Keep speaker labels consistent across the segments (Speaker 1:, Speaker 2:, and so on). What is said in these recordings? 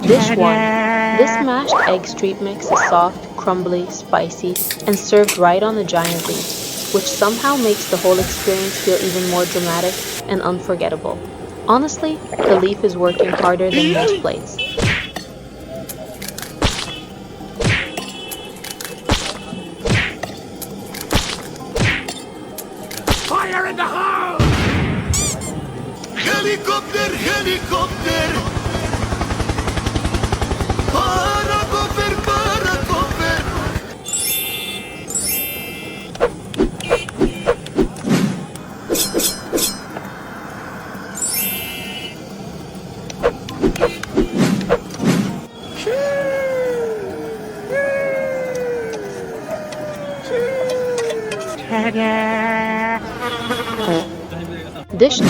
Speaker 1: Dish 1. This mashed egg street mix is soft, crumbly, spicy, and served right on a giant leaf, which somehow makes the whole experience feel even more dramatic and unforgettable. Honestly, the leaf is working harder than most plates.
Speaker 2: Fire in the hole!
Speaker 3: Helicopter, helicopter! Paracofer, paracofer!
Speaker 1: Dish 2.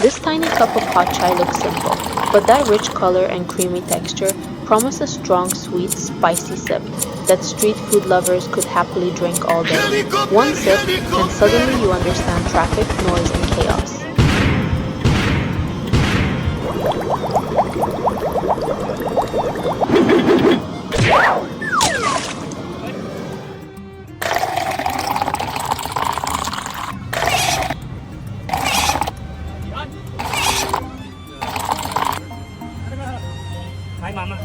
Speaker 1: This tiny cup of hot chai looks simple, but that rich color and creamy texture promise a strong, sweet, spicy sip that street food lovers could happily drink all day. One sip, and suddenly you understand traffic, noise, and chaos.
Speaker 2: Hi, Mama.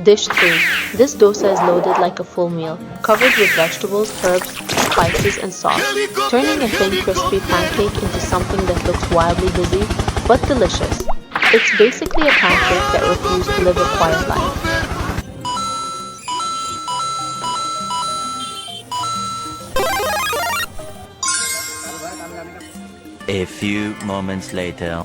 Speaker 1: Dish 3. This dosa is loaded like a full meal, covered with vegetables, herbs, spices, and sauce, turning a thin, crispy pancake into something that looks wildly busy, but delicious. It's basically a pancake that refused to live a quiet life.
Speaker 4: A few moments later.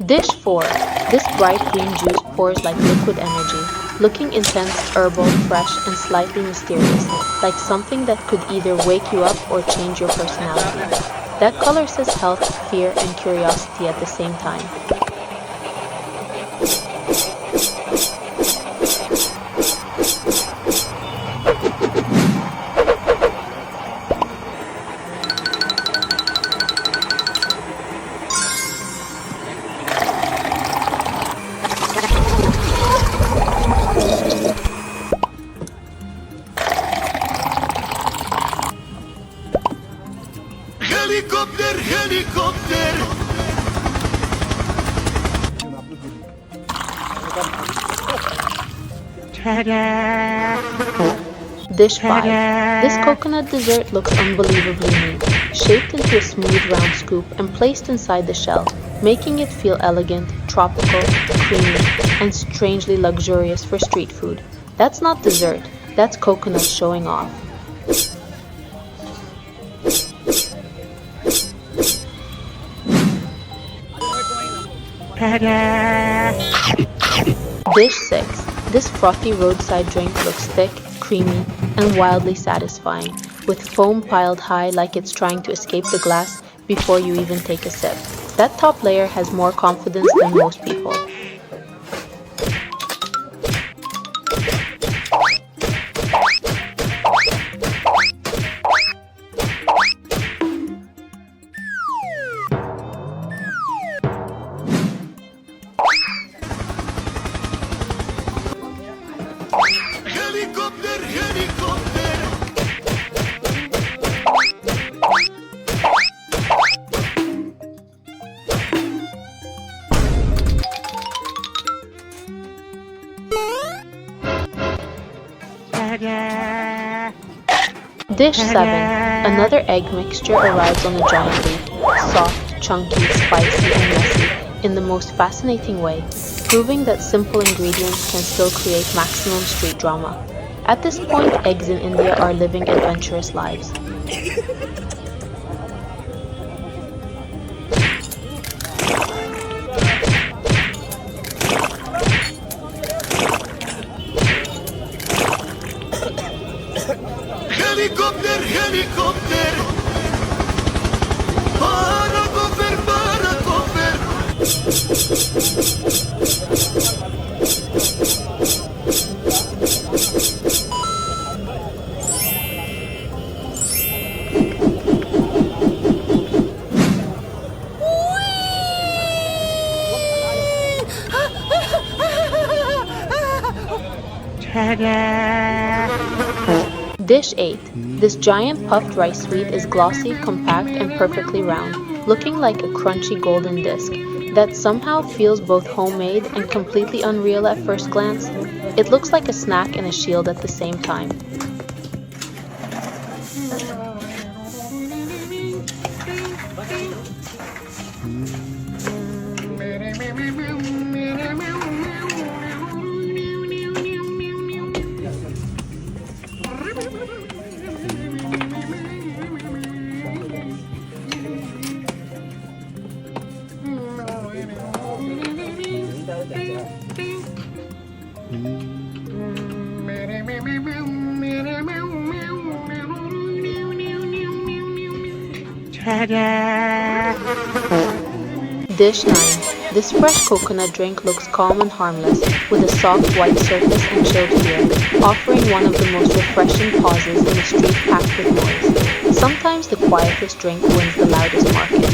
Speaker 1: Dish 4. This bright green juice pours like liquid energy, looking intense, herbal, fresh, and slightly mysterious, like something that could either wake you up or change your personality. That color says health, fear, and curiosity at the same time.
Speaker 3: Helicopter, helicopter!
Speaker 1: Dish 5. This coconut dessert looks unbelievably neat, shaped into a smooth round scoop and placed inside the shell, making it feel elegant, tropical, creamy, and strangely luxurious for street food. That's not dessert, that's coconut showing off. Dish 6. This frothy roadside drink looks thick, creamy, and wildly satisfying, with foam piled high like it's trying to escape the glass before you even take a sip. That top layer has more confidence than most people.
Speaker 3: Helicopter, helicopter!
Speaker 1: Dish 7. Another egg mixture arrives on a giant leaf, soft, chunky, spicy, and messy, in the most fascinating way, proving that simple ingredients can still create maximum street drama. At this point, eggs in India are living adventurous lives.
Speaker 3: Helicopter, helicopter! Paracofer, paracofer!
Speaker 1: Dish 8. This giant puffed rice sweet is glossy, compact, and perfectly round, looking like a crunchy golden disc that somehow feels both homemade and completely unreal at first glance. It looks like a snack and a shield at the same time. Dish 9. This fresh coconut drink looks calm and harmless, with a soft white surface and chilled feel, offering one of the most refreshing pauses in a street packed with noise. Sometimes the quietest drink wins the loudest market.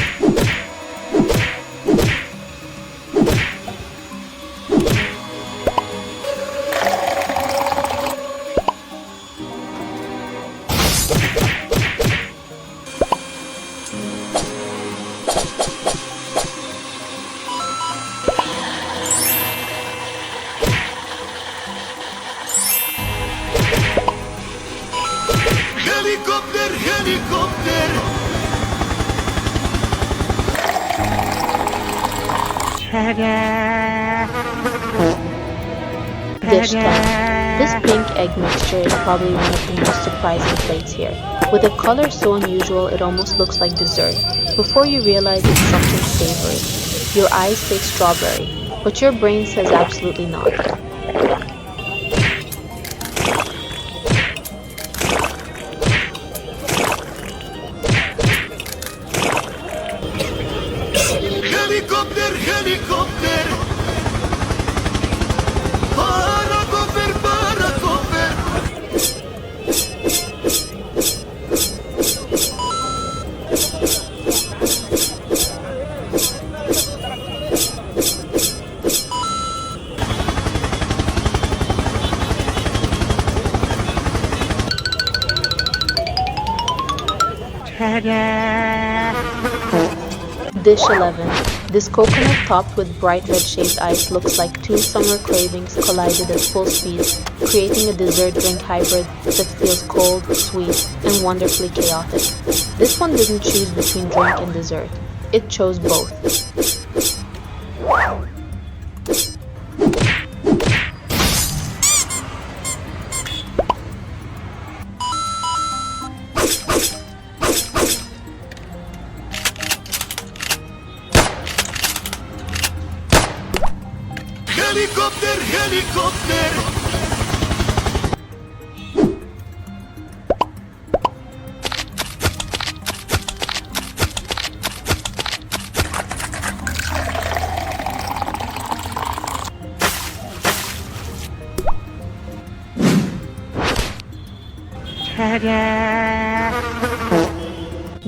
Speaker 3: Helicopter, helicopter.
Speaker 1: Dish 10. This pink egg mixture is probably one of the most surprising plates here. With a color so unusual it almost looks like dessert. Before you realize it's something savory. Your eyes say strawberry, but your brain says absolutely not.
Speaker 3: Helicopter, helicopter. Paracofer, paracofer.
Speaker 1: Dish 11. This coconut topped with bright red shaped ice looks like two summer cravings collided at full speed, creating a dessert drink hybrid that feels cold, sweet, and wonderfully chaotic. This one didn't choose between drink and dessert. It chose both.
Speaker 3: Helicopter, helicopter.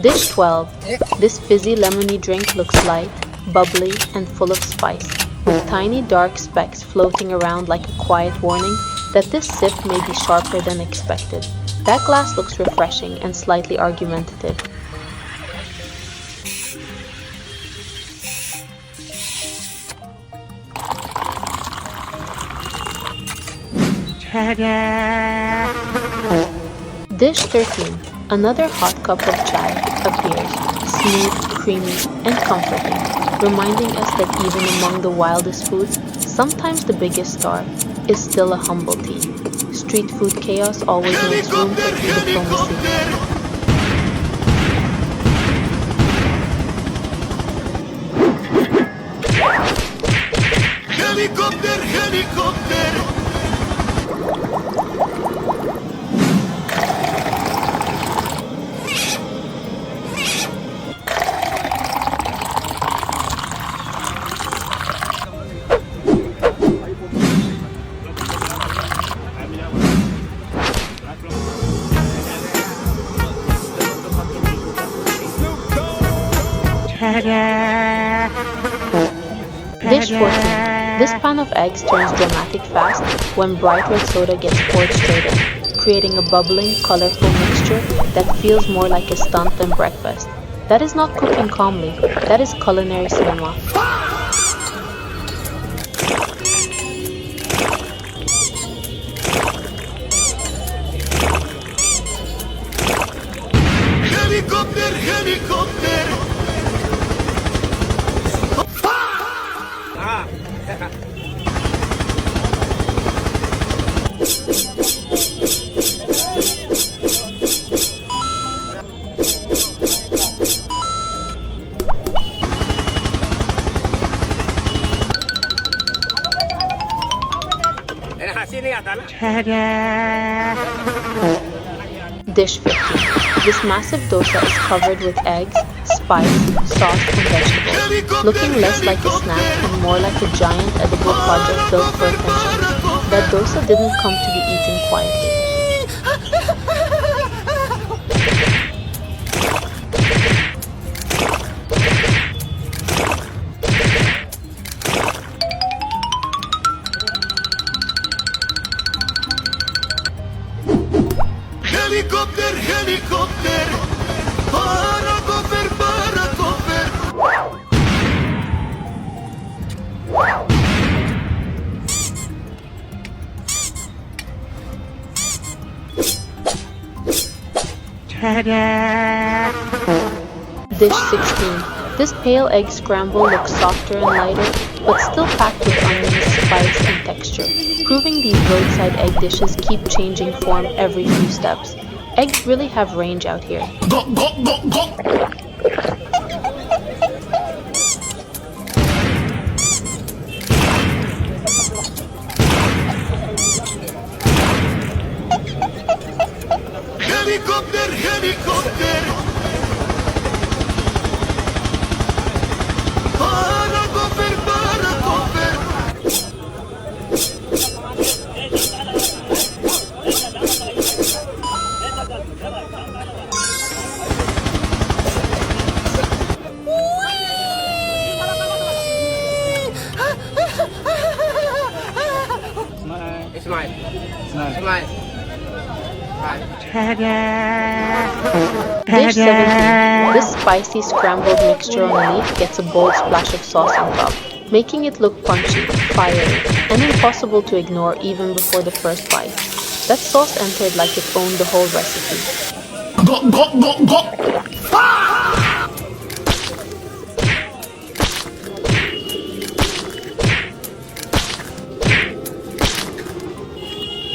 Speaker 1: Dish 12. This fizzy lemony drink looks light, bubbly, and full of spice, with tiny dark specks floating around like a quiet warning that this sip may be sharper than expected. That glass looks refreshing and slightly argumentative. Dish 13. Another hot cup of chai appears, smooth, creamy, and comforting, reminding us that even among the wildest foods, sometimes the biggest star is still a humble tea. Street food chaos always makes room for
Speaker 3: Helicopter,
Speaker 1: tea diplomacy.
Speaker 3: helicopter. Helicopter, helicopter.
Speaker 1: Dish 14. This pan of eggs turns dramatic fast when bright red soda gets poured straight in, creating a bubbling, colorful mixture that feels more like a stunt than breakfast. That is not cooking calmly, that is culinary cinema.
Speaker 3: Helicopter, helicopter.
Speaker 1: Dish 15. This massive dosa is covered with eggs, spice, sauce, and vegetables, looking less like a snack and more like a giant edible project built for attention. That dosa didn't come to be eaten quietly.
Speaker 3: Helicopter, helicopter. Paracofer, paracofer.
Speaker 1: Dish 16. This pale egg scramble looks softer and lighter, but still packed with onions, spice, and texture, proving these roadside egg dishes keep changing form every few steps. Eggs really have range out here.
Speaker 3: Go, go, go, go. Helicopter, helicopter. Paracofer, paracofer.
Speaker 2: Smile. Smile.
Speaker 1: Dish 17. This spicy scrambled mixture on a leaf gets a bold splash of sauce on top, making it look punchy, fiery, and impossible to ignore even before the first bite. That sauce entered like it owned the whole recipe.
Speaker 3: Go, go, go, go.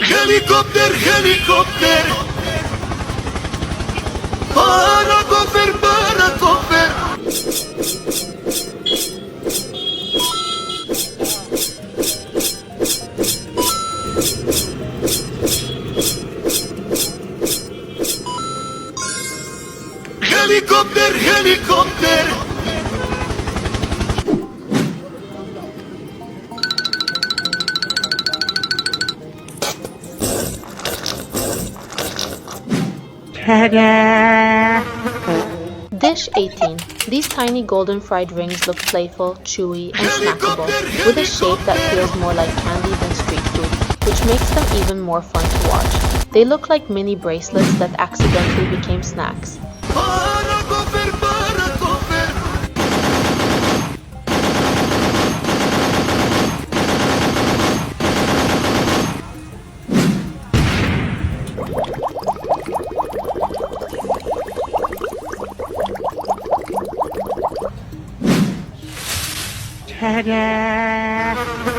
Speaker 3: Helicopter, helicopter. Paracofer, paracofer. Helicopter, helicopter.
Speaker 1: Dish 18. These tiny golden fried rings look playful, chewy, and snackable, with a shape that feels more like candy than street food, which makes them even more fun to watch. They look like mini bracelets that accidentally became snacks.
Speaker 3: Paracofer, paracofer.
Speaker 2: Ta-da!